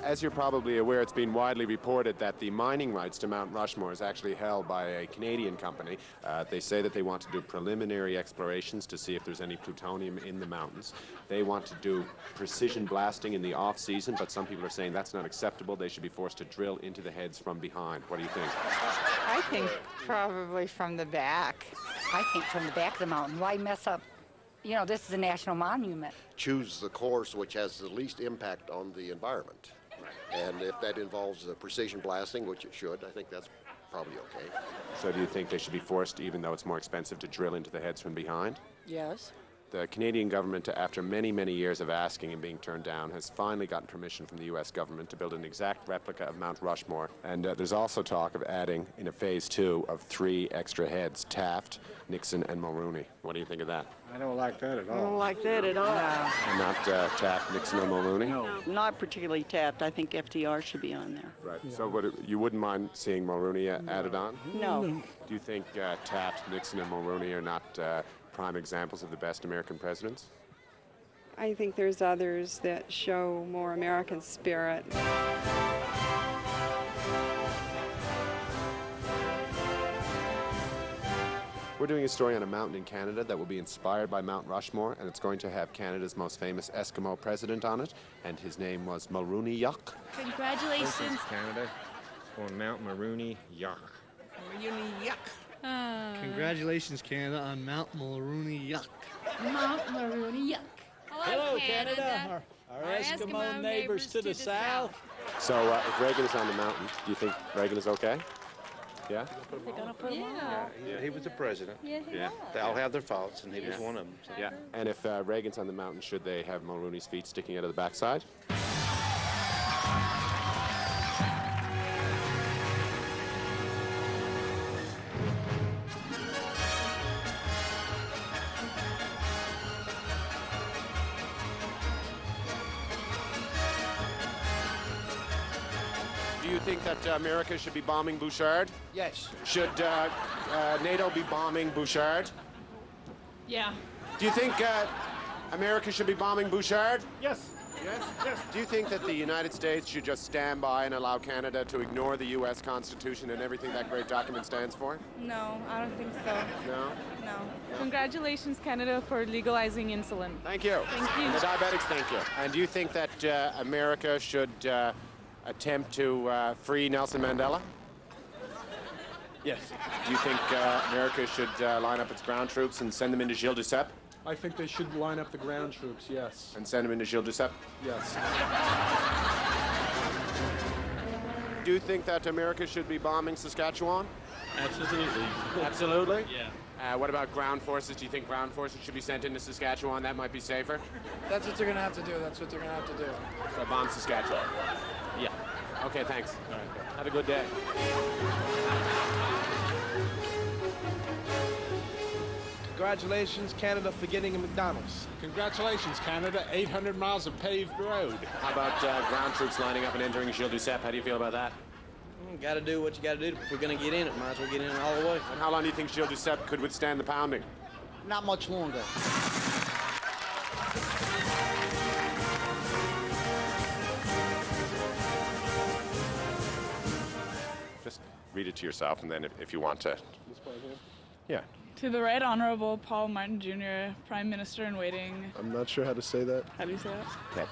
as you're probably aware, it's been widely reported that the mining rights to Mount Rushmore is actually held by a Canadian company. They say that they want to do preliminary explorations to see if there's any plutonium in the mountains. They want to do precision blasting in the off-season, but some people are saying that's not acceptable. They should be forced to drill into the heads from behind. What do you think? I think probably from the back. I think from the back of the mountain. Why mess up? You know, this is a national monument. Choose the course which has the least impact on the environment. And if that involves precision blasting, which it should, I think that's probably okay. So do you think they should be forced, even though it's more expensive, to drill into the heads from behind? Yes. The Canadian government, after many, many years of asking and being turned down, has finally gotten permission from the U.S. government to build an exact replica of Mount Rushmore. And there's also talk of adding, in a phase 2, of 3 extra heads, Taft, Nixon, and Mulrooney. What do you think of that? I don't like that at all. I don't like that at all. And not Taft, Nixon, or Mulrooney? No. Not particularly Taft. I think FDR should be on there. Right. No. So you wouldn't mind seeing Mulrooney added on? No. Do you think Taft, Nixon, and Mulrooney are not prime examples of the best American presidents? I think there's others that show more American spirit. We're doing a story on a mountain in Canada that will be inspired by Mount Rushmore, and it's going to have Canada's most famous Eskimo president on it, and his name was Mulrooney Yuck. Congratulations. This is Canada on Mount Mulrooney Yuck. Mulrooney Yuck. Congratulations, Canada, on Mount Mulrooney Yuck. Mount Mulrooney Yuck. Hello, Canada. Our Eskimo neighbors to the south. So if Reagan is on the mountain, do you think Reagan is okay? Yeah? They're gonna put him on. Yeah, he was the president. Yeah, he was. They all have their faults, and he was one of them. So. Yeah. And if Reagan's on the mountain, should they have Mulrooney's feet sticking out of the backside? Do you think that America should be bombing Bouchard? Yes. Should NATO be bombing Bouchard? Yeah. Do you think America should be bombing Bouchard? Yes. Yes? Yes. Do you think that the United States should just stand by and allow Canada to ignore the U.S. Constitution and everything that great document stands for? No, I don't think so. No? No. Congratulations, Canada, for legalizing insulin. Thank you. Thank you. And the diabetics, thank you. And do you think that America should attempt to free Nelson Mandela? Yes. Do you think America should line up its ground troops and send them into Gilles Duceppe? I think they should line up the ground troops, yes. And send them into Gilles Duceppe? Yes. Do you think that America should be bombing Saskatchewan? Absolutely. Absolutely? Yeah. What about ground forces? Do you think ground forces should be sent into Saskatchewan? That might be safer? That's what they're going to have to do. That's what they're going to have to do. So bomb Saskatchewan? Yeah. Okay, thanks. All right, good. Have a good day. Congratulations, Canada, for getting a McDonald's. Congratulations, Canada. 800 miles of paved road. How about ground troops lining up and entering Gilles Duceppe? How do you feel about that? Got to do what you got to do. If we're going to get in it, might as well get in all the way. And how long do you think Gilles Duceppe could withstand the pounding? Not much longer. Just read it to yourself, and then if you want to. Yeah. To the Right Honorable Paul Martin Jr., Prime Minister in Waiting. I'm not sure how to say that. How do you say that? Tet.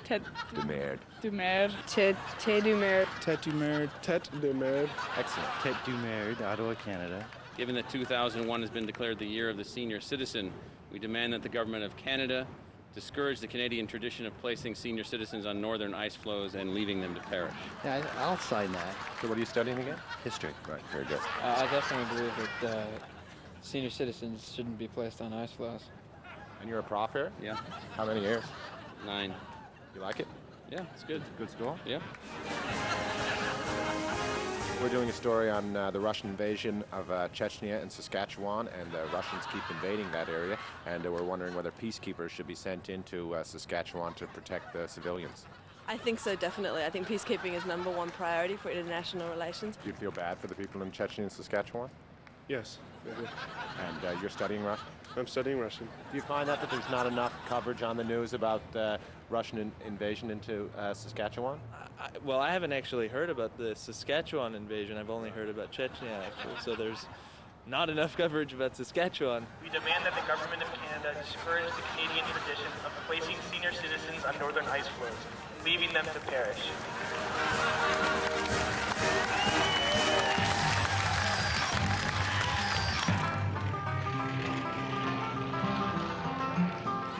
Ted de Merde. Dumer. Ted Dumer. Tet du Merde. Tet de Merde. Excellent. Tet du Merde, Ottawa, Canada. Given that 2001 has been declared the year of the senior citizen, we demand that the Government of Canada discourage the Canadian tradition of placing senior citizens on northern ice floes and leaving them to perish. Yeah, I'll sign that. So what are you studying again? History. Right, very good. I definitely believe that senior citizens shouldn't be placed on ice floes. And you're a prof here? Yeah. How many years? 9. You like it? Yeah, it's good. Good school? Yeah. We're doing a story on the Russian invasion of Chechnya and Saskatchewan, and the Russians keep invading that area, and we're wondering whether peacekeepers should be sent into Saskatchewan to protect the civilians. I think so, definitely. I think peacekeeping is #1 priority for international relations. Do you feel bad for the people in Chechnya and Saskatchewan? Yes, I do. And you're studying Russian? I'm studying Russian. Do you find that there's not enough coverage on the news about Russian invasion into Saskatchewan? Well, I haven't actually heard about the Saskatchewan invasion. I've only heard about Chechnya, actually. So there's not enough coverage about Saskatchewan. We demand that the government of Canada discourage the Canadian tradition of placing senior citizens on northern ice floes, leaving them to perish.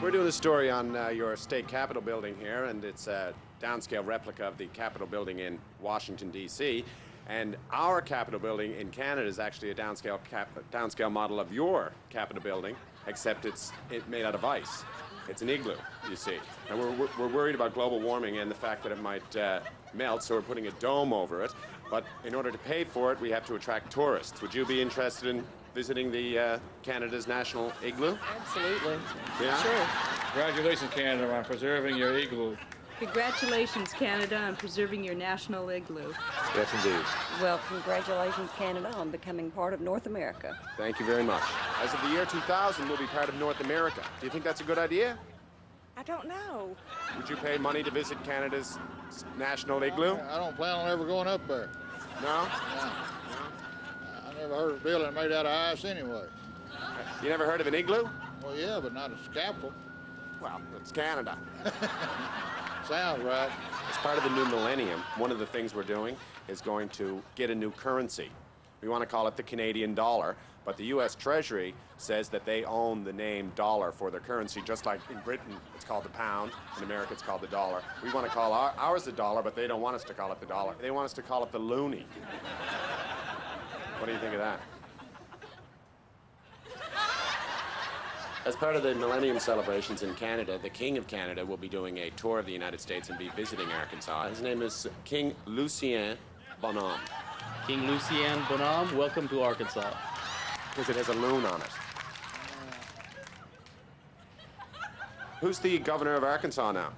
We're doing a story on your state capitol building here, and it's a downscale replica of the Capitol building in Washington, D.C. And our Capitol building in Canada is actually a downscale model of your Capitol building, except it's made out of ice. It's an igloo, you see. And we're worried about global warming and the fact that it might melt, so we're putting a dome over it. But in order to pay for it, we have to attract tourists. Would you be interested in visiting the Canada's national igloo? Absolutely. Yeah? Sure. Congratulations, Canada, on preserving your igloo. Congratulations, Canada, on preserving your national igloo. Yes, indeed. Well, congratulations, Canada, on becoming part of North America. Thank you very much. As of the year 2000, we'll be part of North America. Do you think that's a good idea? I don't know. Would you pay money to visit Canada's national igloo? I don't plan on ever going up there. No? No. I never heard of a building made out of ice anyway. You never heard of an igloo? Well, yeah, but not a capital. Well, it's Canada. Sounds right. As part of the new millennium, one of the things we're doing is going to get a new currency. We want to call it the Canadian dollar, but the U.S. Treasury says that they own the name dollar for their currency, just like in Britain it's called the pound, in America it's called the dollar. We want to call ours the dollar, but they don't want us to call it the dollar. They want us to call it the loonie. What do you think of that? As part of the Millennium celebrations in Canada, the King of Canada will be doing a tour of the United States and be visiting Arkansas. His name is King Lucien Bonhomme. King Lucien Bonhomme, welcome to Arkansas. Because it has a loon on it. Who's the governor of Arkansas now?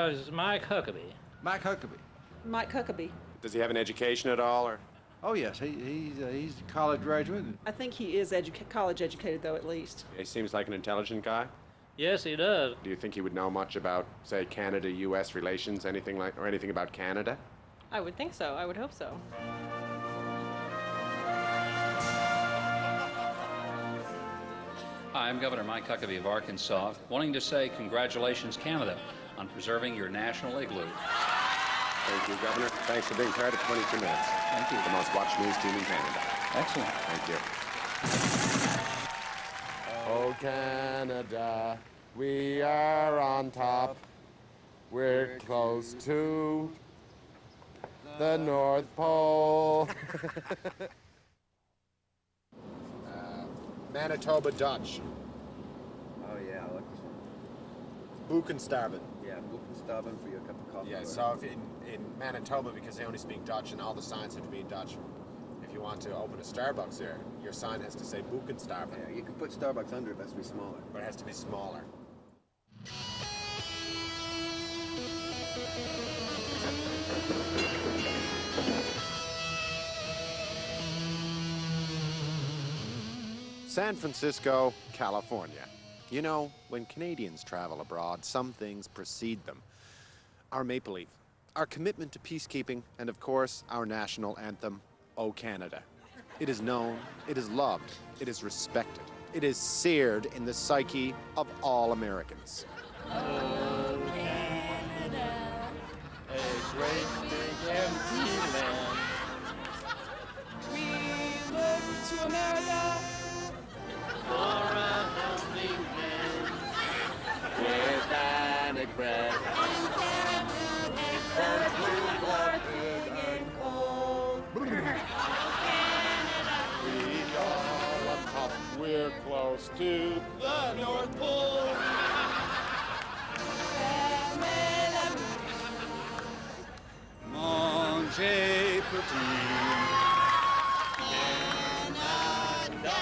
It's Mike Huckabee. Mike Huckabee. Mike Huckabee. Does he have an education at all, or? Oh yes, he's a college graduate. I think he is college educated, though, at least. He seems like an intelligent guy. Yes, he does. Do you think he would know much about, say, Canada-U.S. relations, anything about Canada? I would think so. I would hope so. Hi, I'm Governor Mike Huckabee of Arkansas, wanting to say congratulations, Canada, on preserving your national igloo. Thank you, Governor. Thanks for being part of 22 Minutes. Thank you. The most watched news team in Canada. Excellent. Thank you. Oh, Canada, we are on top. We're close to the North Pole. Manitoba Dutch. Oh yeah, I like this one. Buchenstaben. Yeah, Buchenstaben for your cup of coffee. Yeah, so if in Manitoba, because they only speak Dutch and all the signs have to be in Dutch, if you want to open a Starbucks there, your sign has to say Buchenstaben. Yeah, you can put Starbucks under it, it has to be smaller. But it has to be smaller. San Francisco, California. You know, when Canadians travel abroad, some things precede them. Our maple leaf, our commitment to peacekeeping, and of course, our national anthem, O Canada. It is known, it is loved, it is respected. It is seared in the psyche of all Americans. Oh, Canada, a great big empty land. We look to America for a helping hand. With panic bread. and food are big and cold. We go on top, we're close to The North Pole. Manger petit. Canada,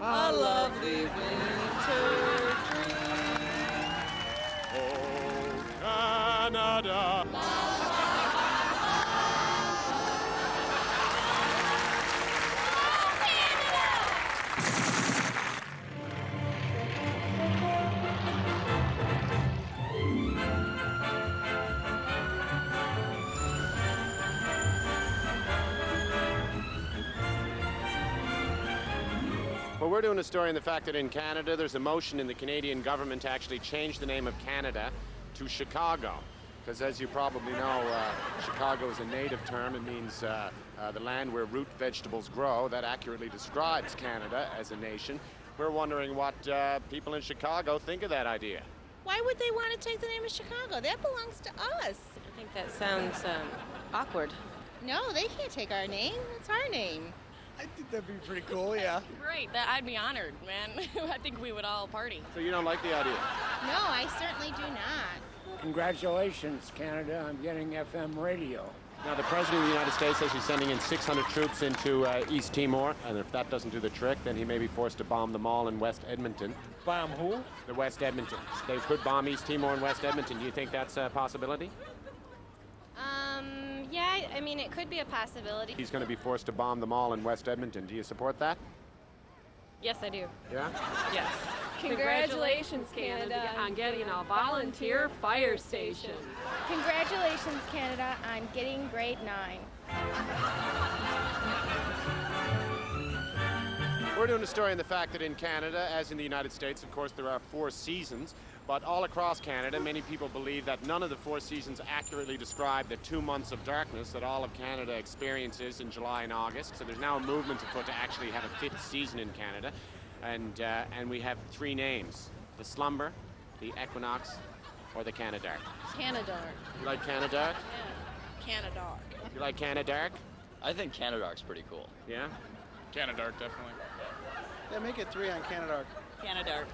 a lovely winter dream. Oh, Canada. Well, we're doing a story on the fact that in Canada, there's a motion in the Canadian government to actually change the name of Canada to Chicago. Because as you probably know, Chicago is a native term. It means the land where root vegetables grow. That accurately describes Canada as a nation. We're wondering what people in Chicago think of that idea. Why would they want to take the name of Chicago? That belongs to us. I think that sounds awkward. No, they can't take our name. It's our name. I think that'd be pretty cool, yeah. Great, I'd be honored, man. I think we would all party. So you don't like the idea? No, I certainly do not. Congratulations, Canada, on getting FM radio. Now, the President of the United States says he's sending in 600 troops into East Timor, and if that doesn't do the trick, then he may be forced to bomb the mall in West Edmonton. Bomb who? The West Edmonton. They could bomb East Timor and West Edmonton. Do you think that's a possibility? Yeah, I mean, it could be a possibility. He's going to be forced to bomb the mall in West Edmonton. Do you support that? Yes, I do. Yeah? Yes. Congratulations, Canada, on getting a volunteer fire station. Congratulations, Canada, on getting grade 9. We're doing a story on the fact that in Canada, as in the United States, of course, there are 4 seasons. But all across Canada, many people believe that none of the 4 seasons accurately describe the 2 months of darkness that all of Canada experiences in July and August. So there's now a movement afoot to actually have a 5th season in Canada. And we have 3 names: the slumber, the equinox, or the Canadark. Canadark. You like Canadark? Yeah. Canadark. You like Canadark? I think Canadark's pretty cool. Yeah? Canadark, definitely. Yeah, make it 3 on Canadark. Canadark.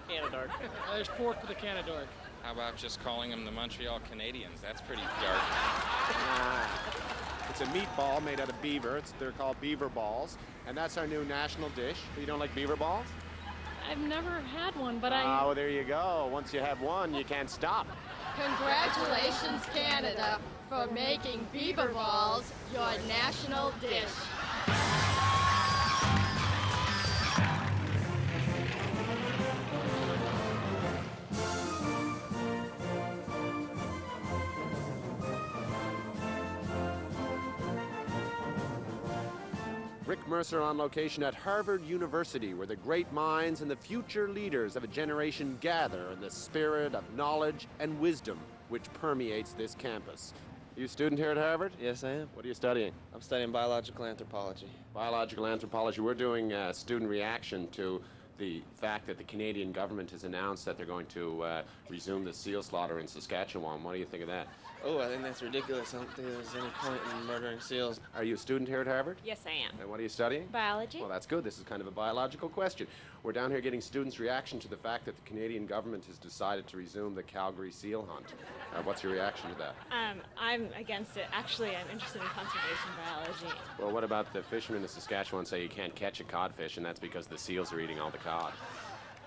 Canadark. There's 4 for the Canadark. How about just calling them the Montreal Canadiens? That's pretty dark. It's a meatball made out of beaver. They're called beaver balls. And that's our new national dish. You don't like beaver balls? I've never had one, but Oh, there you go. Once you have one, you can't stop. Congratulations, Canada, for making beaver balls your national dish. Rick Mercer on location at Harvard University, where the great minds and the future leaders of a generation gather in the spirit of knowledge and wisdom which permeates this campus. You a student here at Harvard? Yes, I am. What are you studying? I'm studying biological anthropology. Biological anthropology. We're doing a student reaction to the fact that the Canadian government has announced that they're going to resume the seal slaughter in Saskatchewan. What do you think of that? Oh, I think that's ridiculous. I don't think there's any point in murdering seals. Are you a student here at Harvard? Yes, I am. And what are you studying? Biology. Well, that's good. This is kind of a biological question. We're down here getting students' reaction to the fact that the Canadian government has decided to resume the Calgary seal hunt. What's your reaction to that? I'm against it. Actually, I'm interested in conservation biology. Well, what about the fishermen in Saskatchewan say you can't catch a codfish, and that's because the seals are eating all the cod?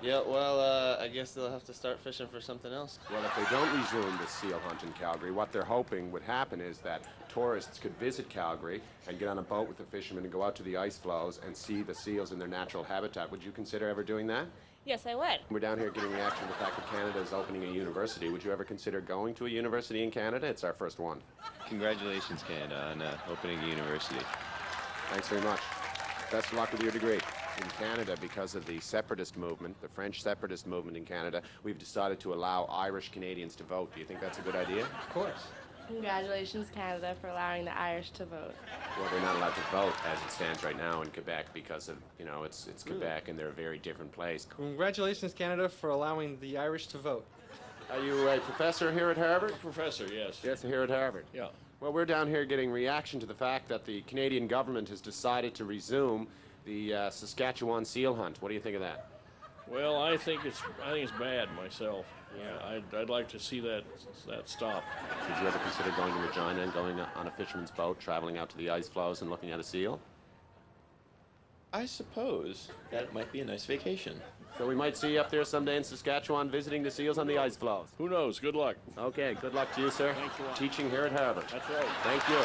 Yeah, well, I guess they'll have to start fishing for something else. Well, if they don't resume the seal hunt in Calgary, what they're hoping would happen is that tourists could visit Calgary and get on a boat with the fishermen and go out to the ice floes and see the seals in their natural habitat. Would you consider ever doing that? Yes, I would. We're down here getting reaction to the fact that Canada is opening a university. Would you ever consider going to a university in Canada? It's our first one. Congratulations, Canada, on opening a university. Thanks very much. Best of luck with your degree. In Canada, because of the separatist movement, the French separatist movement in Canada, we've decided to allow Irish Canadians to vote. Do you think that's a good idea? Of course. Congratulations, Canada, for allowing the Irish to vote. Well, they're not allowed to vote as it stands right now in Quebec because of, it's Quebec and they're a very different place. Congratulations, Canada, for allowing the Irish to vote. Are you a professor here at Harvard? Professor, yes. Yes, here at Harvard. Yeah. Well, we're down here getting reaction to the fact that the Canadian government has decided to resume the Saskatchewan seal hunt. What do you think of that? Well, I think it's bad myself. Yeah, I'd like to see that stop. Did you ever consider going to Regina and going on a fisherman's boat, traveling out to the ice floes and looking at a seal? I suppose that might be a nice vacation. So we might see you up there someday in Saskatchewan visiting the seals on the ice floes. Who knows? Good luck. Okay, good luck to you, sir. Thanks a lot. Teaching here at Harvard. That's right. Thank you.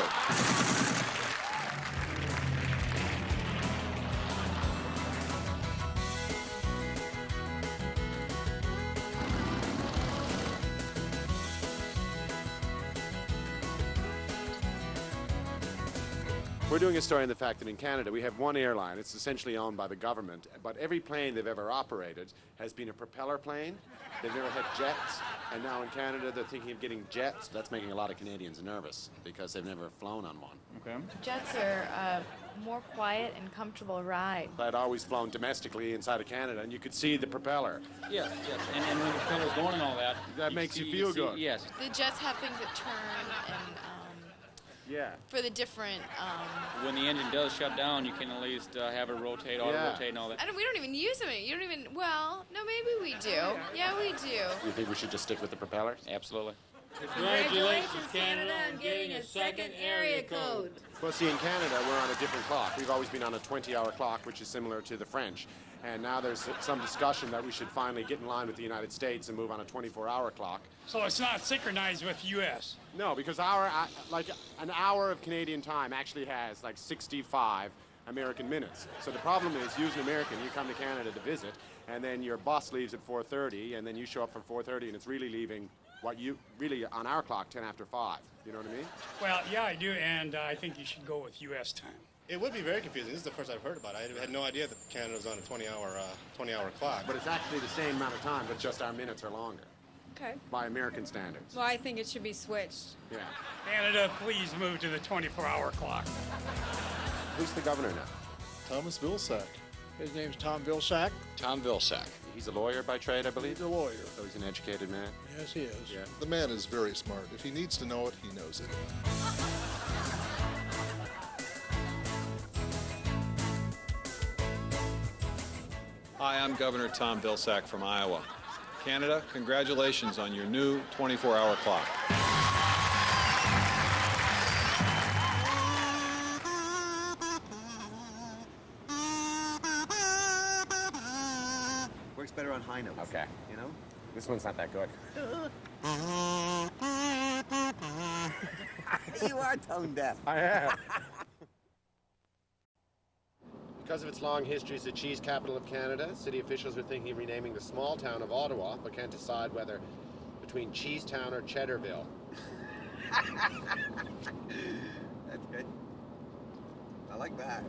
We're doing a story on the fact that in Canada we have one airline. It's essentially owned by the government, but every plane they've ever operated has been a propeller plane. They've never had jets, and now in Canada they're thinking of getting jets. That's making a lot of Canadians nervous because they've never flown on one. Okay. Jets are a more quiet and comfortable ride. I'd always flown domestically inside of Canada, and you could see the propeller. Yes, yes. And when the propeller's going and all that, that makes you feel good. Yes. The jets have things that turn and yeah. For the different. When the engine does shut down, you can at least have it rotate, auto-rotate, and all that. We don't even use them. You don't even. Well, no, maybe we do. Yeah, we do. You think we should just stick with the propellers? Absolutely. Congratulations, Canada, on getting a second area code. Well, see, in Canada, we're on a different clock. We've always been on a 20-hour clock, which is similar to the French. And now there's some discussion that we should finally get in line with the United States and move on a 24-hour clock. So it's not synchronized with U.S.? No, because like an hour of Canadian time actually has like 65 American minutes. So the problem is, you as an American, you come to Canada to visit, and then your bus leaves at 4:30, and then you show up for 4:30, and it's really leaving what you really on our clock 10 after 5. You know what I mean? Well, yeah, I do, and I think you should go with U.S. time. It would be very confusing. This is the first I've heard about it. I had no idea that Canada was on a 20-hour clock. But it's actually the same amount of time, but just our minutes are longer. Okay. By American standards. Well, I think it should be switched. Yeah. Canada, please move to the 24-hour clock. Who's the governor now? Thomas Vilsack. His name's Tom Vilsack. Tom Vilsack. He's a lawyer by trade, I believe? He's a lawyer. So he's an educated man? Yes, he is. Yeah. The man is very smart. If he needs to know it, he knows it. Hi, I'm Governor Tom Vilsack from Iowa. Canada, congratulations on your new 24-hour clock. Works better on high notes. Okay. You know? This one's not that good. You are tone deaf. I am. Because of its long history as the cheese capital of Canada, city officials are thinking of renaming the small town of Ottawa, but can't decide whether between Cheesetown or Cheddarville. That's good. I like that.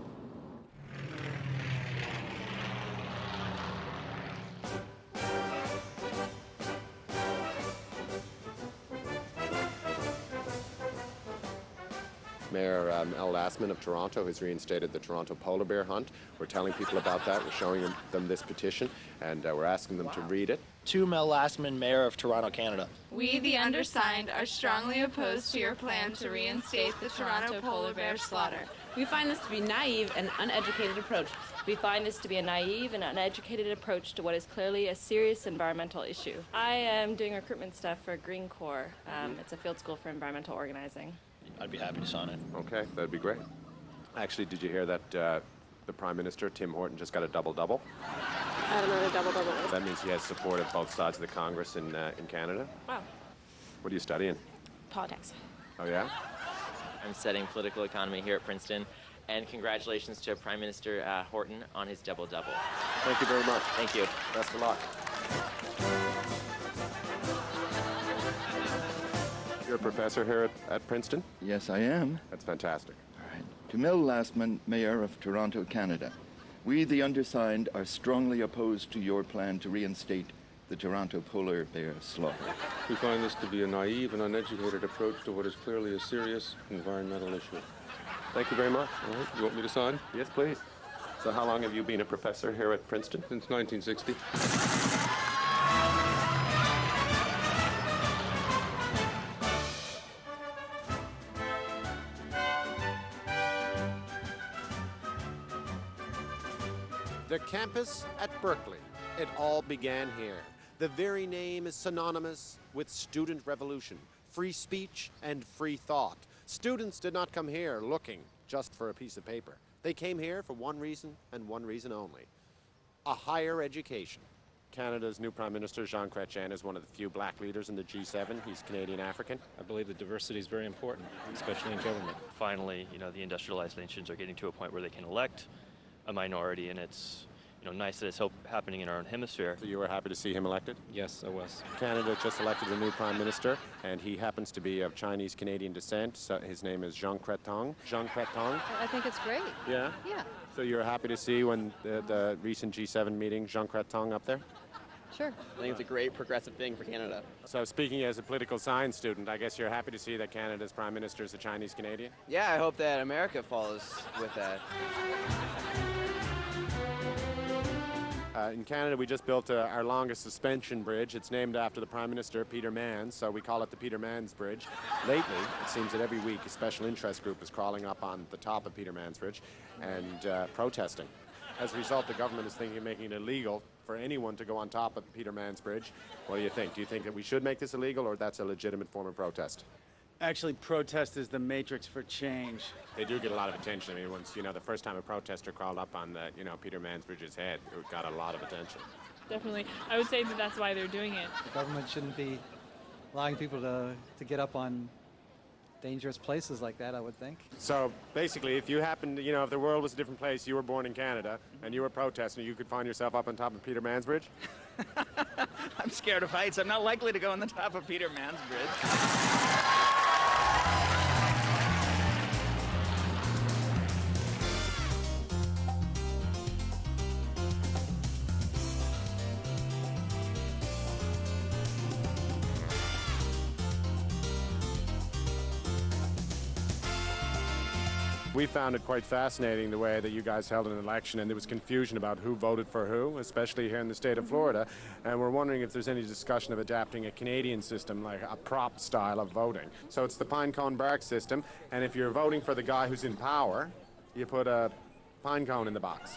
Mayor L. Lastman of Toronto has reinstated the Toronto polar bear hunt. We're telling people about that. We're showing them this petition, and we're asking them to read it. To Mel Lastman, Mayor of Toronto, Canada. We, the undersigned, are strongly opposed to your plan to reinstate the Toronto polar bear slaughter. We find this to be naive and uneducated approach. We find this to be a naive and uneducated approach to what is clearly a serious environmental issue. I am doing recruitment stuff for Green Corps. It's a field school for environmental organizing. I'd be happy to sign it. Okay, that'd be great. Actually, did you hear that the Prime Minister, Tim Horton, just got a double-double? I don't know what a double-double is. That means he has support of both sides of the Congress in Canada. Wow. What are you studying? Politics. Oh, yeah? I'm studying political economy here at Princeton, and congratulations to Prime Minister Horton on his double-double. Thank you very much. Thank you. Best of luck. You're a professor here at Princeton? Yes, I am. That's fantastic. All right. To Mel Lastman, Mayor of Toronto, Canada. We, the undersigned, are strongly opposed to your plan to reinstate the Toronto polar bear slaughter. We find this to be a naive and uneducated approach to what is clearly a serious environmental issue. Thank you very much. All right, you want me to sign? Yes, please. So how long have you been a professor here at Princeton? Since 1960. The campus at Berkeley. It all began here. The very name is synonymous with student revolution, free speech, and free thought. Students did not come here looking just for a piece of paper. They came here for one reason and one reason only: a higher education. Canada's new Prime Minister, Jean Chrétien, is one of the few black leaders in the G7. He's Canadian-African. I believe that diversity is very important, especially in government. Finally, the industrialized nations are getting to a point where they can elect a minority, and it's nice that it's happening in our own hemisphere. So you were happy to see him elected? Yes, I was. Canada just elected a new prime minister, and he happens to be of Chinese-Canadian descent. So his name is Jean Chrétien. Jean Chrétien? I think it's great. Yeah? Yeah. So you were happy to see when the recent G7 meeting, Jean Chrétien up there? Sure. I think it's a great progressive thing for Canada. So speaking as a political science student, I guess you're happy to see that Canada's prime minister is a Chinese-Canadian? Yeah, I hope that America follows with that. In Canada, we just built our longest suspension bridge. It's named after the Prime Minister, Peter Mann, so we call it the Peter Mann's Bridge. Lately, it seems that every week a special interest group is crawling up on the top of Peter Mann's Bridge and protesting. As a result, the government is thinking of making it illegal for anyone to go on top of Peter Mann's Bridge. What do you think? Do you think that we should make this illegal, or that's a legitimate form of protest? Actually, protest is the matrix for change. They do get a lot of attention. I mean, once, the first time a protester crawled up on the, Peter Mann's Bridge's head, it got a lot of attention. Definitely. I would say that that's why they're doing it. The government shouldn't be allowing people to get up on dangerous places like that, I would think. So basically, if you happened, if the world was a different place, you were born in Canada, and you were protesting, you could find yourself up on top of Peter Mann's Bridge? I'm scared of heights. I'm not likely to go on the top of Peter Mann's Bridge. We found it quite fascinating the way that you guys held an election, and there was confusion about who voted for who, especially here in the state of Florida. And we're wondering if there's any discussion of adapting a Canadian system, like a prop style of voting. So it's the pine cone bark system, and if you're voting for the guy who's in power, you put a pine cone in the box.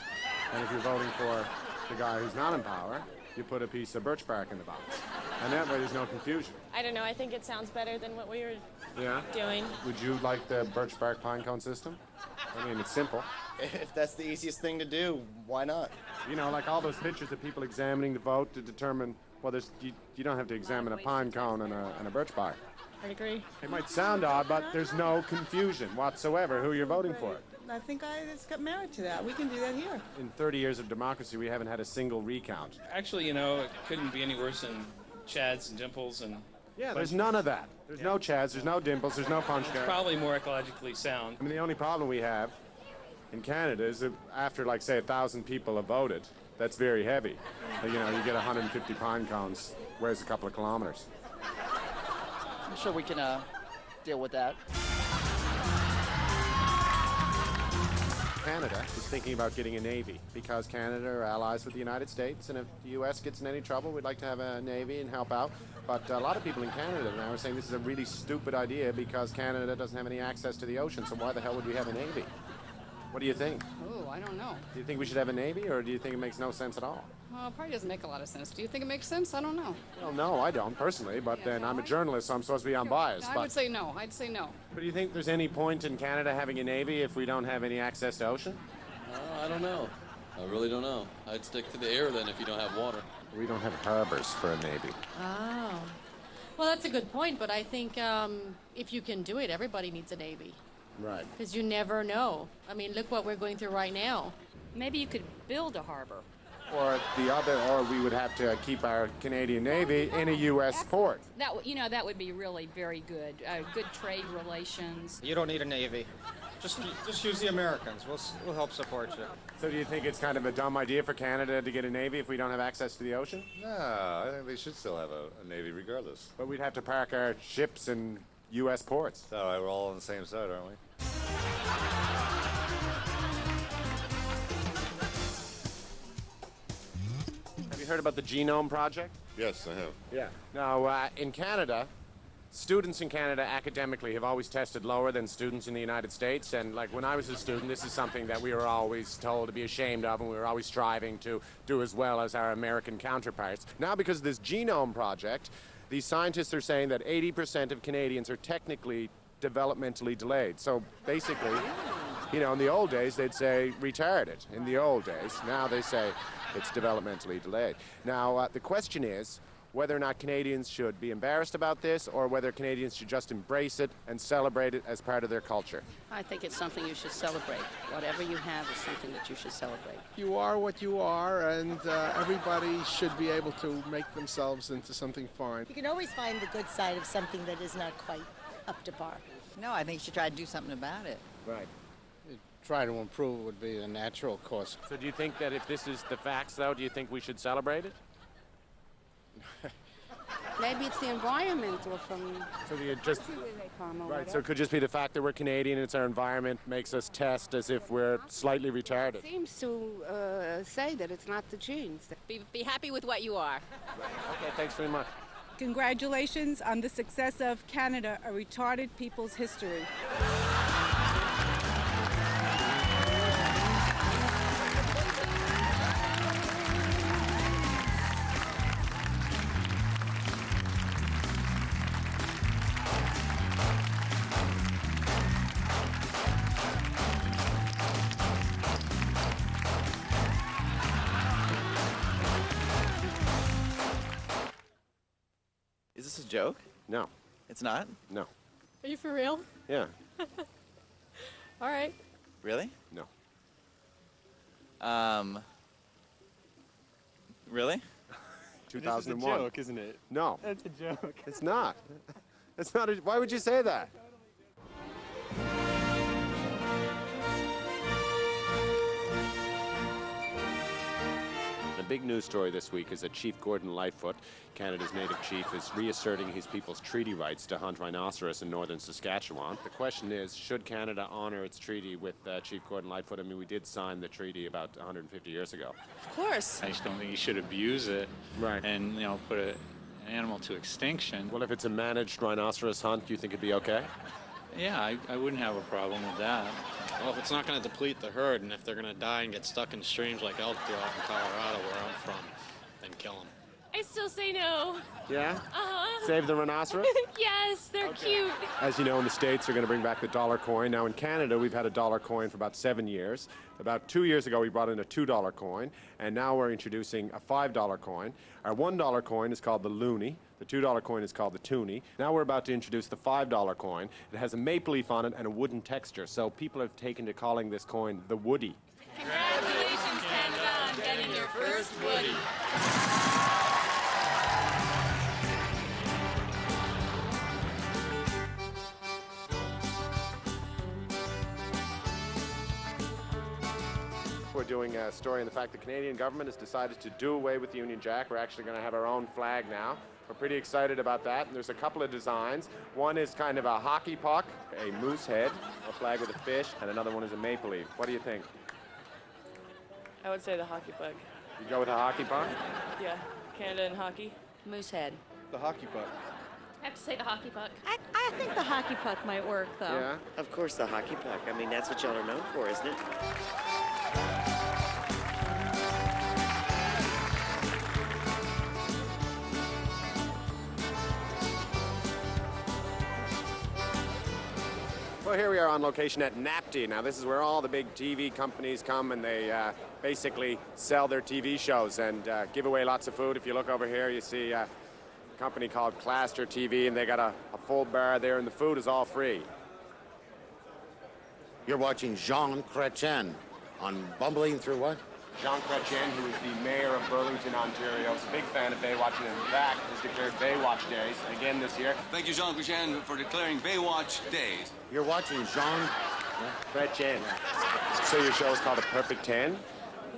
And if you're voting for the guy who's not in power, you put a piece of birch bark in the box. And that way there's no confusion. I don't know. I think it sounds better than what we were doing. Would you like the birch bark pine cone system? I mean, it's simple. If that's the easiest thing to do, why not? Like all those pictures of people examining the vote to determine, well, you don't have to examine a pine cone and a birch bark. I agree. It might sound odd, but there's no confusion whatsoever who you're voting for. I think it's got merit to that. We can do that here. In 30 years of democracy, we haven't had a single recount. Actually, it couldn't be any worse than Chads and Dimples and... Yeah, there's none of that. There's no Chads, there's no Dimples, there's no punch cards. Probably more ecologically sound. I mean, the only problem we have in Canada is that after, say, 1,000 people have voted, that's very heavy. You get 150 pine cones, weighs a couple of kilometers. I'm sure we can deal with that. Canada is thinking about getting a navy because Canada are allies with the United States, and if the U.S. gets in any trouble, we'd like to have a navy and help out. But a lot of people in Canada now are saying this is a really stupid idea because Canada doesn't have any access to the ocean, so why the hell would we have a navy? What do you think? Oh, I don't know. Do you think we should have a navy, or do you think it makes no sense at all? Well, it probably doesn't make a lot of sense. Do you think it makes sense? I don't know. Well, no, I don't, personally, but then I'm a journalist, so I'm supposed to be unbiased. I would say no. I'd say no. But do you think there's any point in Canada having a navy if we don't have any access to ocean? I don't know. I really don't know. I'd stick to the air then if you don't have water. We don't have harbors for a navy. Oh. Well, that's a good point, but I think if you can do it, everybody needs a navy. Right. Because you never know. I mean, look what we're going through right now. Maybe you could build a harbor. Or we would have to keep our Canadian Navy in a U.S. port. That would be really very good. Good trade relations. You don't need a navy. Just use the Americans. We'll help support you. So do you think it's kind of a dumb idea for Canada to get a navy if we don't have access to the ocean? No, I think they should still have a navy regardless. But we'd have to park our ships in U.S. ports. All right, we're all on the same side, aren't we? Have you heard about the Genome Project? Yes, I have. Yeah. Now, in Canada, students in Canada academically have always tested lower than students in the United States. And when I was a student, this is something that we were always told to be ashamed of, and we were always striving to do as well as our American counterparts. Now, because of this Genome Project, these scientists are saying that 80% of Canadians are technically developmentally delayed. So basically, in the old days, they'd say retarded. In the old days, now they say it's developmentally delayed. Now, the question is, whether or not Canadians should be embarrassed about this or whether Canadians should just embrace it and celebrate it as part of their culture. I think it's something you should celebrate. Whatever you have is something that you should celebrate. You are what you are, and everybody should be able to make themselves into something fine. You can always find the good side of something that is not quite up to par. No, I think you should try to do something about it. Right. Try to improve would be a natural course. So do you think that if this is the facts, though, do you think we should celebrate it? Maybe it's the environment or from... So you just... Right, so it could just be the fact that we're Canadian, it's our environment, makes us test as if we're slightly retarded. It seems to say that it's not the genes. Be happy with what you are. Okay, thanks very much. Congratulations on the success of Canada, a retarded people's history. Is this a joke? No. It's not? No. Are you for real? Yeah. All right. Really? No. Really? 2001. This is a joke, isn't it? No. That's a joke. It's not. It's not. Why would you say that? The big news story this week is that Chief Gordon Lightfoot, Canada's native chief, is reasserting his people's treaty rights to hunt rhinoceros in northern Saskatchewan. The question is, should Canada honor its treaty with Chief Gordon Lightfoot? I mean, we did sign the treaty about 150 years ago. Of course. I just don't think you should abuse it, right? And put an animal to extinction. Well, if it's a managed rhinoceros hunt, do you think it'd be okay? Yeah, I wouldn't have a problem with that. Well, if it's not going to deplete the herd, and if they're going to die and get stuck in streams like elk do out in Colorado, where I'm from, then kill them. I still say no. Yeah? Uh-huh. Save the rhinoceros? Yes, they're cute. As you know, in the States, they're going to bring back the dollar coin. Now, in Canada, we've had a dollar coin for about 7 years. About 2 years ago, we brought in a $2 coin, and now we're introducing a $5 coin. Our $1 coin is called the loonie. The $2 coin is called the toonie. Now we're about to introduce the $5 coin. It has a maple leaf on it and a wooden texture, so people have taken to calling this coin the Woody. Congratulations, Canada, on getting your first Woody. We're doing a story on the fact the Canadian government has decided to do away with the Union Jack. We're actually going to have our own flag now. We're pretty excited about that. And there's a couple of designs. One is kind of a hockey puck, a moose head, a flag with a fish, and another one is a maple leaf. What do you think? I would say the hockey puck. You go with a hockey puck? Yeah, Canada and hockey. Moose head. The hockey puck. I have to say the hockey puck. I think the hockey puck might work, though. Yeah? Of course, the hockey puck. I mean, that's what y'all are known for, isn't it? Well, here we are on location at NAPTI. Now, this is where all the big TV companies come and they basically sell their TV shows and give away lots of food. If you look over here, you see a company called Cluster TV, and they got a full bar there, and the food is all free. You're watching Jean Chrétien on Bumbling Through What? Jean Chrétien, who is the mayor of Burlington, Ontario, is a big fan of Baywatch, and in fact has declared Baywatch Days again this year. Thank you, Jean Chrétien, for declaring Baywatch Days. You're watching Jean Chrétien. So your show is called A Perfect 10?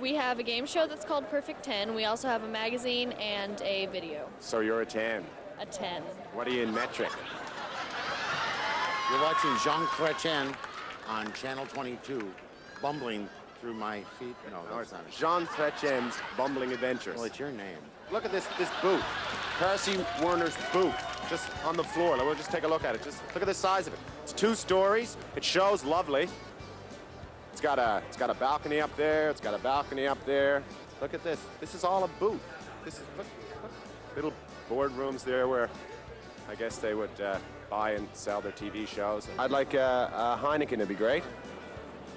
We have a game show that's called Perfect 10. We also have a magazine and a video. So you're a 10. A 10. What are you in metric? You're watching Jean Chrétien on Channel 22, Bumbling Through My Feet. No, it's not. Jean Chrétien's Bumbling Adventures. Well, it's your name. Look at this boot. Percy Werner's boot, just on the floor. We'll just take a look at it. Just look at the size of it. It's 2 stories. It shows lovely. It's got a balcony up there. It's got a balcony up there. Look at this. This is all a booth. This is look. Little boardrooms there where I guess they would buy and sell their TV shows. I'd like a Heineken. It'd be great.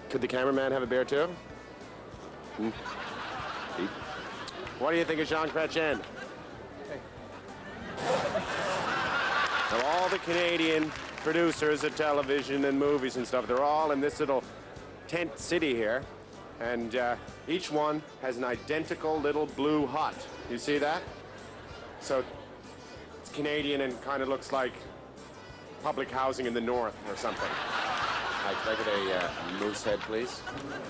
Could the cameraman have a beer too? What do you think of Jean Chrétien? So all the Canadian producers of television and movies and stuff, they're all in this little tent city here. And each one has an identical little blue hut. You see that? So it's Canadian and kind of looks like public housing in the north or something. Hi, can I get a moose head, please?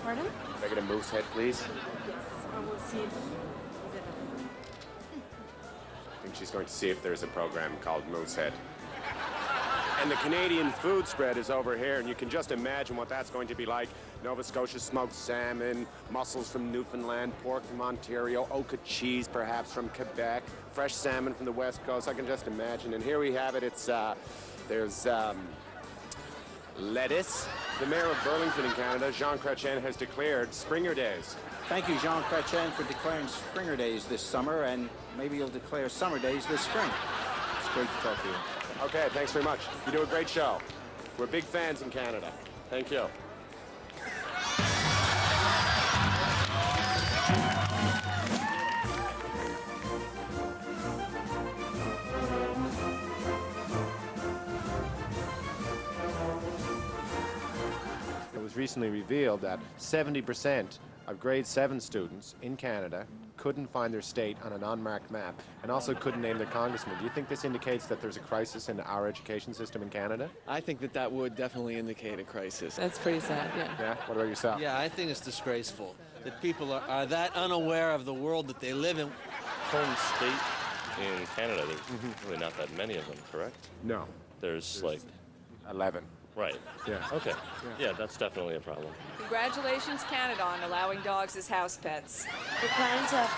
Pardon? Can I get a moose head, please? Yes, I will see if I think she's going to see if there's a program called Moosehead. And the Canadian food spread is over here, and you can just imagine what that's going to be like. Nova Scotia smoked salmon, mussels from Newfoundland, pork from Ontario, oca cheese perhaps from Quebec, fresh salmon from the West Coast. I can just imagine. And here we have it. There's lettuce. The mayor of Burlington in Canada, Jean Chrétien, has declared Springer Days. Thank you, Jean Chrétien, for declaring Springer Days this summer, and maybe you'll declare Summer Days this spring. It's great to talk to you. Okay, thanks very much. You do a great show. We're big fans in Canada. Thank you. It was recently revealed that 70% of grade 7 students in Canada couldn't find their state on an unmarked map and also couldn't name their congressman. Do you think this indicates that there's a crisis in our education system in Canada? I think that would definitely indicate a crisis. That's pretty sad, yeah. Yeah? What about yourself? Yeah, I think it's disgraceful that people are that unaware of the world that they live in. Home state in Canada, there's really not that many of them, correct? No. There's like 11. Right. Yeah. Okay. Yeah, that's definitely a problem. Congratulations, Canada, on allowing dogs as house pets. We're planning to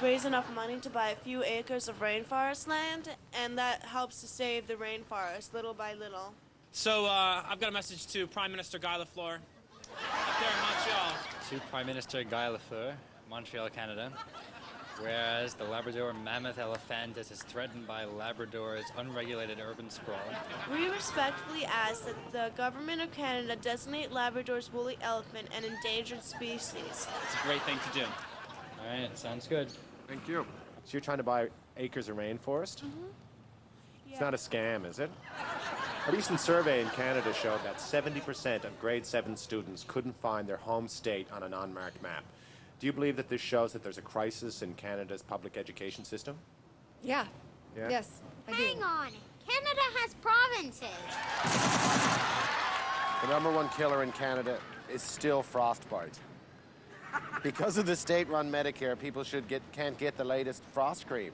raise enough money to buy a few acres of rainforest land, and that helps to save the rainforest little by little. So I've got a message to Prime Minister Guy Lafleur up there in Montreal. To Prime Minister Guy Lafleur, Montreal, Canada. Whereas the Labrador mammoth elephantis is threatened by Labrador's unregulated urban sprawl. We respectfully ask that the Government of Canada designate Labrador's woolly elephant an endangered species. It's a great thing to do. All right, sounds good. Thank you. So you're trying to buy acres of rainforest? It's not a scam, is it? A recent survey in Canada showed that 70% of grade 7 students couldn't find their home state on an unmarked map. Do you believe that this shows that there's a crisis in Canada's public education system? Yeah. Yeah? Yes, I do. Hang on. Canada has provinces. The #1 killer in Canada is still frostbite. Because of the state-run Medicare, people can't get the latest frost cream.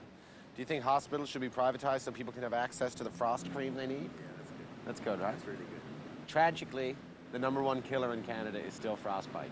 Do you think hospitals should be privatized so people can have access to the frost cream they need? Yeah, that's good, right? That's really good. Tragically, the #1 killer in Canada is still frostbite.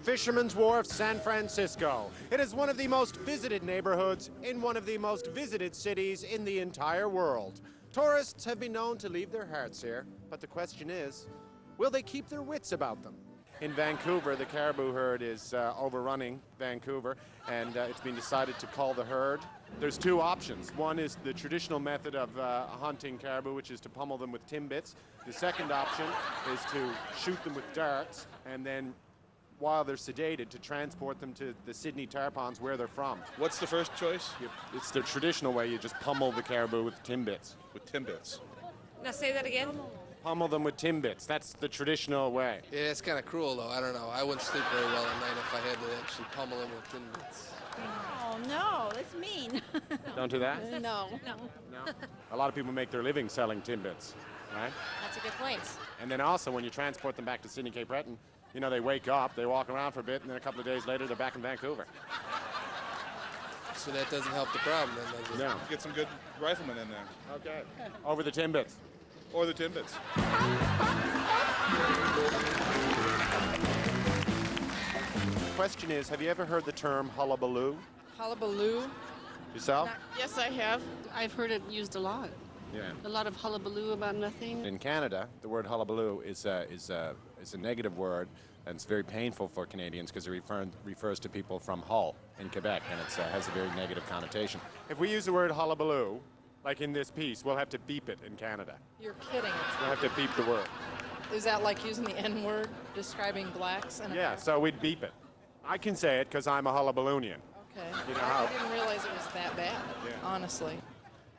Fisherman's Wharf, San Francisco. It is one of the most visited neighborhoods in one of the most visited cities in the entire world. Tourists have been known to leave their hearts here, but the question is, will they keep their wits about them? In Vancouver, the caribou herd is overrunning Vancouver, and it's been decided to cull the herd. There's two options. One is the traditional method of hunting caribou, which is to pummel them with timbits. The second option is to shoot them with darts, and then while they're sedated, to transport them to the Sydney tar ponds where they're from. What's the first choice? It's the traditional way. You just pummel the caribou with timbits. With timbits. Now say that again. Pummel them with timbits. That's the traditional way. Yeah, it's kind of cruel, though. I don't know. I wouldn't sleep very well at night if I had to actually pummel them with timbits. Oh, no, that's mean. Don't do that? No. A lot of people make their living selling timbits, right? That's a good point. And then also, when you transport them back to Sydney Cape Breton, you know, they wake up, they walk around for a bit, and then a couple of days later, they're back in Vancouver. So that doesn't help the problem, then, does it? No. Get some good riflemen in there. Okay. Over the timbits. Or the timbits. The question is, have you ever heard the term hullabaloo? Hullabaloo? Yourself? Yes, I have. I've heard it used a lot. Yeah. A lot of hullabaloo about nothing. In Canada, the word hullabaloo is a negative word, and it's very painful for Canadians because it refers to people from Hull in Quebec, and it has a very negative connotation. If we use the word hullabaloo, like in this piece, we'll have to beep it in Canada. You're kidding. We'll have to beep the word. Is that like using the N-word, describing blacks? Yeah, so we'd beep it. I can say it because I'm a hullabaloonian. Okay. You know I how? didn't realize it was that bad, honestly.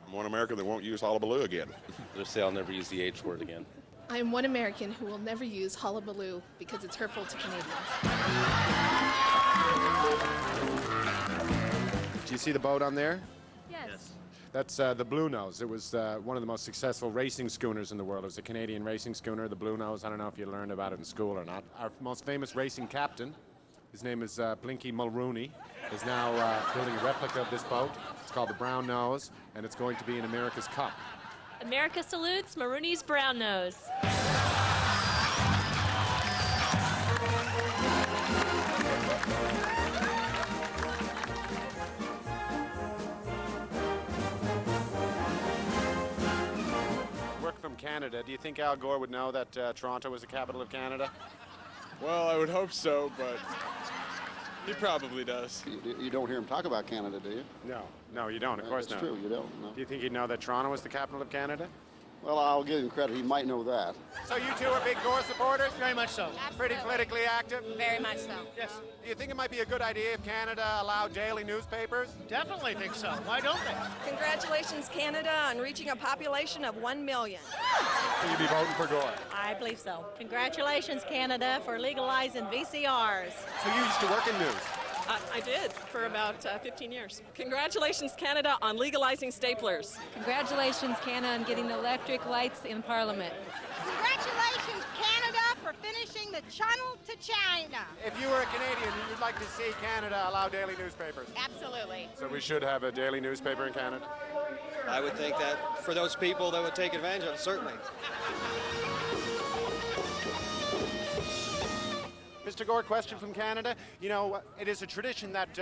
I'm one American that won't use hullabaloo again. Just say I'll never use the H word again. I am one American who will never use hullabaloo because it's hurtful to Canadians. Do you see the boat on there? Yes. That's the Blue Nose. It was one of the most successful racing schooners in the world. It was a Canadian racing schooner, the Blue Nose. I don't know if you learned about it in school or not. Our most famous racing captain, his name is Blinky Mulrooney, is now building a replica of this boat. It's called the Brown Nose, and it's going to be in America's Cup. America salutes Marooney's brown nose. Work from Canada. Do you think Al Gore would know that Toronto was the capital of Canada? Well, I would hope so, but he probably does. You don't hear him talk about Canada, do you? No, you don't. Of course not. That's true, you don't. No. Do you think he'd know that Toronto was the capital of Canada? Well, I'll give him credit. He might know that. So you two are big Gore supporters? Very much so. Pretty politically active? Very much so. Yes. Do you think it might be a good idea if Canada allowed daily newspapers? Definitely think so. Why don't they? Congratulations, Canada, on reaching a population of 1 million. So you'd be voting for Gore? I believe so. Congratulations, Canada, for legalizing VCRs. So you used to work in news? I did for about 15 years. Congratulations, Canada, on legalizing staplers. Congratulations, Canada, on getting electric lights in Parliament. Congratulations, Canada, for finishing the Channel to China. If you were a Canadian, you'd like to see Canada allow daily newspapers? Absolutely. So we should have a daily newspaper in Canada? I would think that for those people that would take advantage of it, certainly. Mr. Gore, question from Canada. You know, it is a tradition that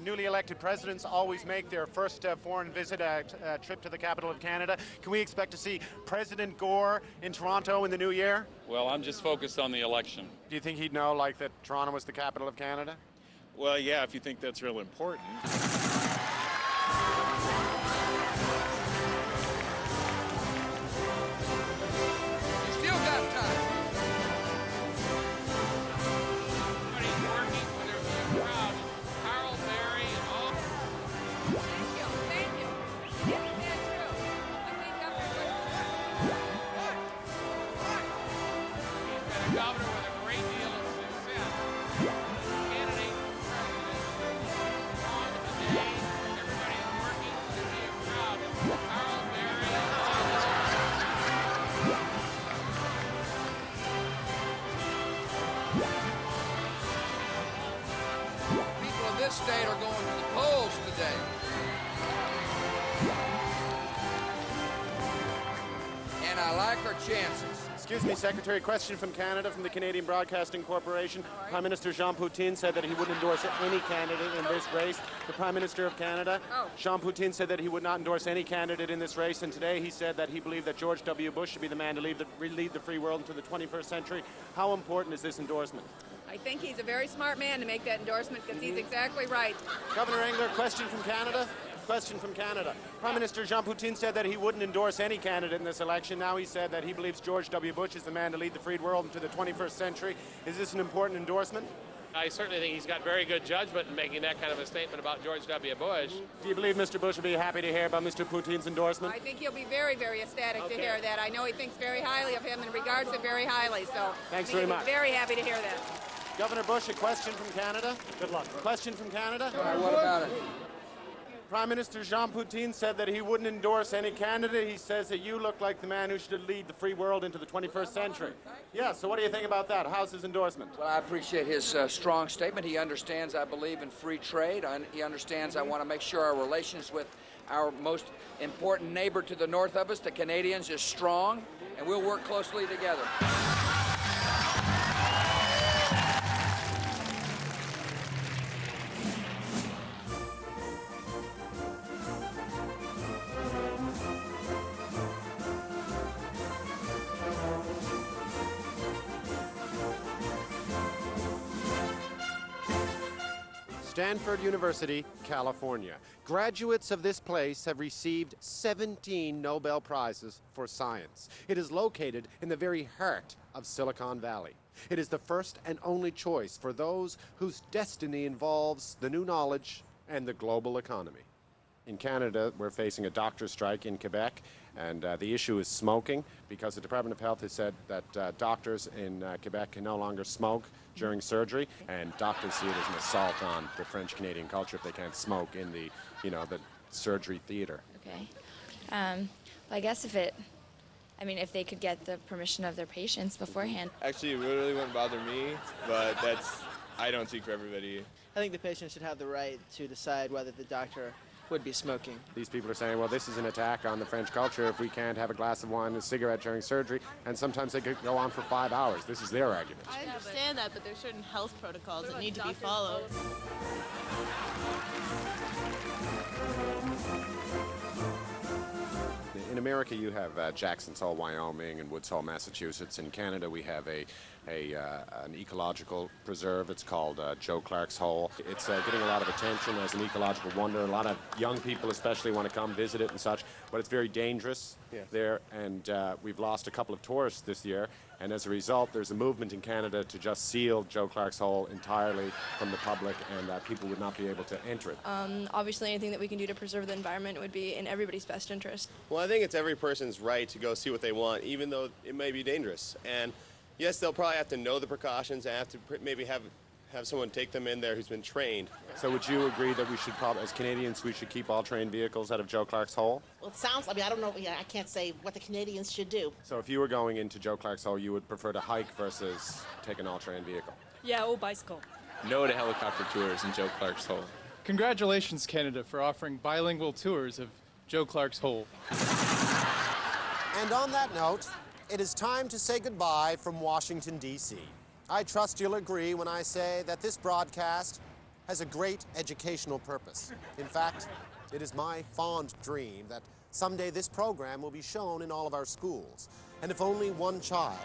newly elected presidents always make their first foreign visit a trip to the capital of Canada. Can we expect to see President Gore in Toronto in the new year? Well, I'm just focused on the election. Do you think he'd know, like, that Toronto was the capital of Canada? Well, yeah, if you think that's real important. Still got time. This state are going to the polls today. And I like our chances. Excuse me, Secretary, question from Canada, from the Canadian Broadcasting Corporation. Prime Minister Jean Poutine said that he wouldn't endorse any candidate in this race. The Prime Minister of Canada, Jean Poutine, said that he would not endorse any candidate in this race, and today he said that he believed that George W. Bush should be the man to lead the free world into the 21st century. How important is this endorsement? I think he's a very smart man to make that endorsement because he's exactly right. Governor Engler, question from Canada. Question from Canada. Prime Minister Jean Poutine said that he wouldn't endorse any candidate in this election. Now he said that he believes George W. Bush is the man to lead the free world into the 21st century. Is this an important endorsement? I certainly think he's got very good judgment in making that kind of a statement about George W. Bush. Do you believe Mr. Bush will be happy to hear about Mr. Poutine's endorsement? I think he'll be very, very ecstatic to hear that. I know he thinks very highly of him and regards him very highly. So thanks very much. Very happy to hear that. Governor Bush, a question from Canada. Good luck. Question from Canada. All right, what about it? Prime Minister Jean Poutine said that he wouldn't endorse any candidate. He says that you look like the man who should lead the free world into the 21st century. Yeah, so what do you think about that? How's his endorsement? Well, I appreciate his strong statement. He understands I believe in free trade. He understands I want to make sure our relations with our most important neighbor to the north of us, the Canadians, is strong, and we'll work closely together. Stanford University, California. Graduates of this place have received 17 Nobel Prizes for science. It is located in the very heart of Silicon Valley. It is the first and only choice for those whose destiny involves the new knowledge and the global economy. In Canada, we're facing a doctor strike in Quebec, and the issue is smoking, because the Department of Health has said that doctors in Quebec can no longer smoke during surgery, and doctors see it as an assault on the French-Canadian culture if they can't smoke in the, the surgery theater. Okay. Well, I guess if they could get the permission of their patients beforehand. Actually, it really wouldn't bother me, but I don't speak for everybody. I think the patient should have the right to decide whether the doctor would be smoking. These people are saying, well, this is an attack on the French culture if we can't have a glass of wine and a cigarette during surgery, and sometimes they could go on for 5 hours. This is their argument. I understand that, but there's certain health protocols that need to be followed. In America, you have Jackson's Hole, Wyoming, and Woods Hole, Massachusetts. In Canada, we have an ecological preserve. It's called Joe Clark's Hole. It's getting a lot of attention as an ecological wonder. A lot of young people especially want to come visit it and such, but it's very dangerous there, and we've lost a couple of tourists this year, and as a result, there's a movement in Canada to just seal Joe Clark's Hole entirely from the public, and people would not be able to enter it. Obviously, anything that we can do to preserve the environment would be in everybody's best interest. Well, I think it's every person's right to go see what they want, even though it may be dangerous. And yes, they'll probably have to know the precautions and have to maybe have someone take them in there who's been trained. So would you agree that we should probably, as Canadians, we should keep all trained vehicles out of Joe Clark's Hole? Well, it sounds, I don't know, I can't say what the Canadians should do. So if you were going into Joe Clark's Hole, you would prefer to hike versus take an all-train vehicle? Yeah, or bicycle. No to helicopter tours in Joe Clark's Hole. Congratulations, Canada, for offering bilingual tours of Joe Clark's Hole. And on that note, it is time to say goodbye from Washington, D.C. I trust you'll agree when I say that this broadcast has a great educational purpose. In fact, it is my fond dream that someday this program will be shown in all of our schools. And if only one child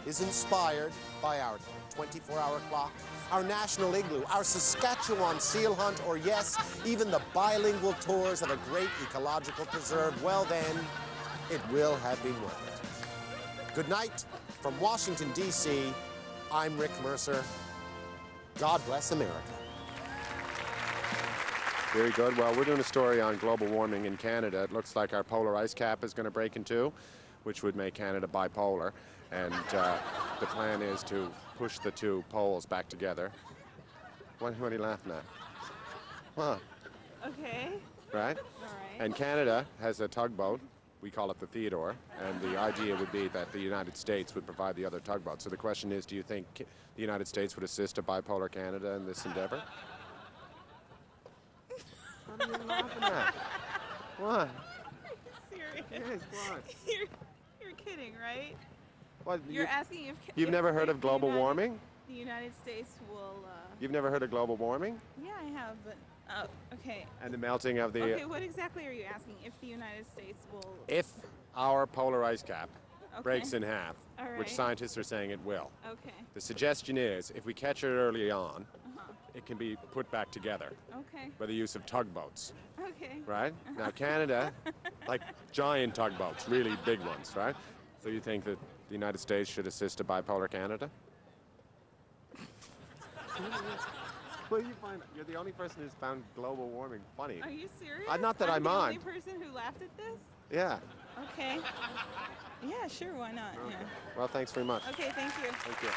is inspired by our 24-hour clock, our national igloo, our Saskatchewan seal hunt, or yes, even the bilingual tours of a great ecological preserve, well then, it will have been worth it. Good night from Washington, D.C. I'm Rick Mercer. God bless America. Very good. Well, we're doing a story on global warming in Canada. It looks like our polar ice cap is going to break in two, which would make Canada bipolar. And the plan is to push the two poles back together. What are you laughing at? Huh. Okay. Right? All right. And Canada has a tugboat. We call it the Theodore, and the idea would be that the United States would provide the other tugboat. So the question is, do you think the United States would assist a bipolar Canada in this endeavor? What are you laughing at? What? Serious? Yes, what? You're kidding, right? What, You're asking if... You've never heard of global warming? The United States will... You've never heard of global warming? Yeah, I have, but... okay. And the melting of the... Okay, what exactly are you asking? If the United States will... If our polar ice cap breaks in half, All right. which scientists are saying it will. Okay. The suggestion is, if we catch it early on, it can be put back together. Okay. By the use of tugboats. Okay. Right? Now Canada, like giant tugboats, really big ones, right? So you think that the United States should assist a bipolar Canada? What do you find? You're the only person who's found global warming funny. Are you serious? Not that I mind. I'm the only person who laughed at this? Yeah. Okay. Yeah, sure, why not? Okay. Yeah. Well, thanks very much. Okay, thank you. Thank you.